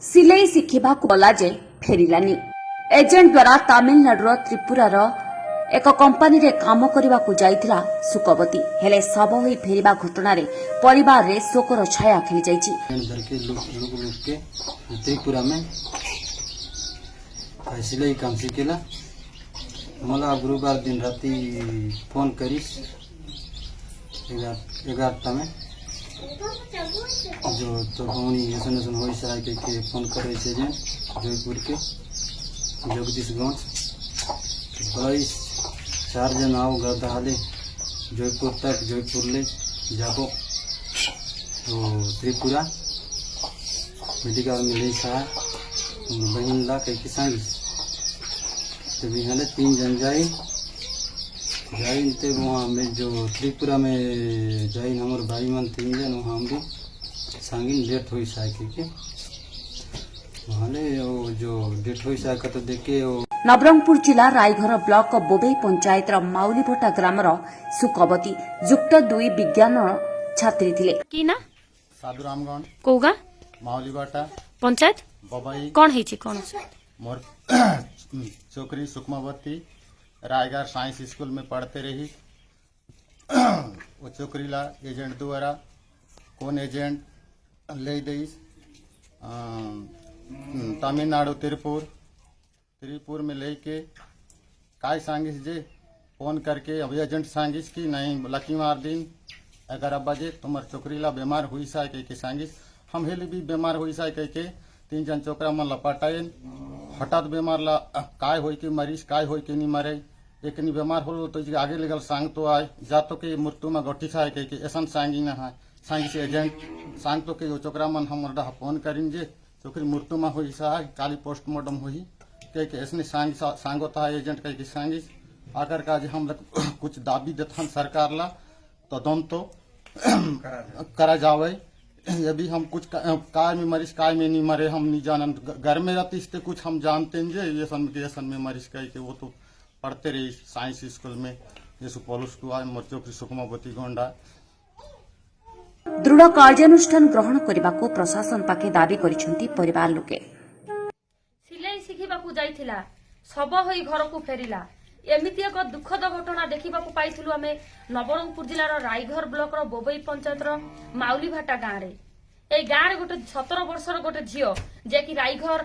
सिलाई शिखा गला जे फेरिलानी। एजेंट द्वारा तमिलनाडुर त्रिपुरार एक कंपानी रे काम करने को जाइथिला सुकवती हेले शव होई फेरिबा घटना रे परिवार रे शोकर छाया खेली जाइछि। त्रिपुरा में सिलाई काम शिखेला मला गुरुवार दिन राती फोन करिस 11 में जो तो ऐसा हो के फोन करे जयपुर के जगदीशगंज 4 जन आओ गदा हाले जयपुर तक जयपुर ले जाबो तो त्रिपुरा मेडिकल में ले सा बहन ला कई सांगी तो बिहाने 3 जन जाए वहाँ में जो त्रिपुरा में जाए हमारे भाई मन 3 जन वहाँ भी सांगिन डेथ हुई साइकिल के वहाँ जो डेथ हुई साइकिल तो देखे नवरंगपुर जिला रायघर ब्लॉक बोबई पंचायत माउलीभटा ग्रामर सुकवती युक्त 2 विज्ञान छात्री थिले की ना साधुरामगढ़ कोगा माउलीभटा पंचायत बोबई कौन है कौन मोर छोकरी सुकमावती रायगढ़ साइंस स्कूल में पढ़ते रही। वो छोकरी ला एजेंट द्वारा कौन एजेंट ले दईस तमिलनाडु त्रिपुर में लेके काय सांगिस जे फोन करके अब एजेंट सांगिस कि नहीं लकी मार दिन 11 बजे तुम्हार छोकरी ला बीमार हुई सा कह के सांगिस हम हेली भी बीमार हुई सा कह के 3 जन छोकरा मन लपटाइन हठात बीमार ला काय होई के मरीज काय होई के नहीं मरे एक नहीं बीमार हो तो आगे लेगल सांग तो आए जातो के मृत्यु में गठी था कह के ऐसा सांगी ना है सांगी से एजेंट सांग तो के छोकरा मन हम फोन करें जे छोकरी मृत्यु में हुई सा काली पोस्टमार्टम हुई कह के ऐसे सांगो था एजेंट कह के सांगी आकर का हम कुछ दाबी देता सरकार ला तो दम तो करा जावे ये भी हम कुछ काय में मरीज काय में नहीं मरे हम नहीं जानन घर में रहती इससे कुछ हम जानते हैं जे ये सन में मरीज कह के वो तो पढ़ते रही साइंस स्कूल में ये सुपलुस को मोर्चो की सुकमावती गंडा दृढ़ कार्यानुष्ठान ग्रहण करने को प्रशासन पाखे दाबी करिसेंती परिवार लोके। सिलाई शिखिबाकू जाइथिला शव होई घर को फेरिला एमिति एक दुखद घटना देखिबाकू पाइथिलु आमे नवरंगपुर जिलार रायघर ब्लॉक बोबई पंचायतर माउलीभाटा गाँव रे ए गाँव रे गोटे 17 वर्षर गोटे झियो जे कि रायघर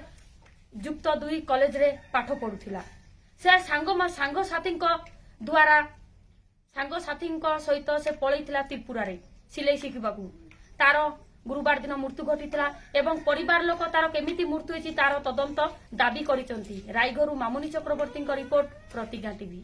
युक्त 2 कॉलेज रे पाठ पढुथिला से सांग साथी द्वारा सांग साथी सहित से पलैथिला त्रिपुरा रे सिलाई शिखिबाकू तार गुरुवार दिन मृत्यु घटिथिला एवं परिवार लोक तार केमिति मृत्यु होइछि तार तदंत दाबी करिसंती। रायघरु मामुनी चक्रवर्ती रिपोर्ट प्रतिज्ञा टीवी।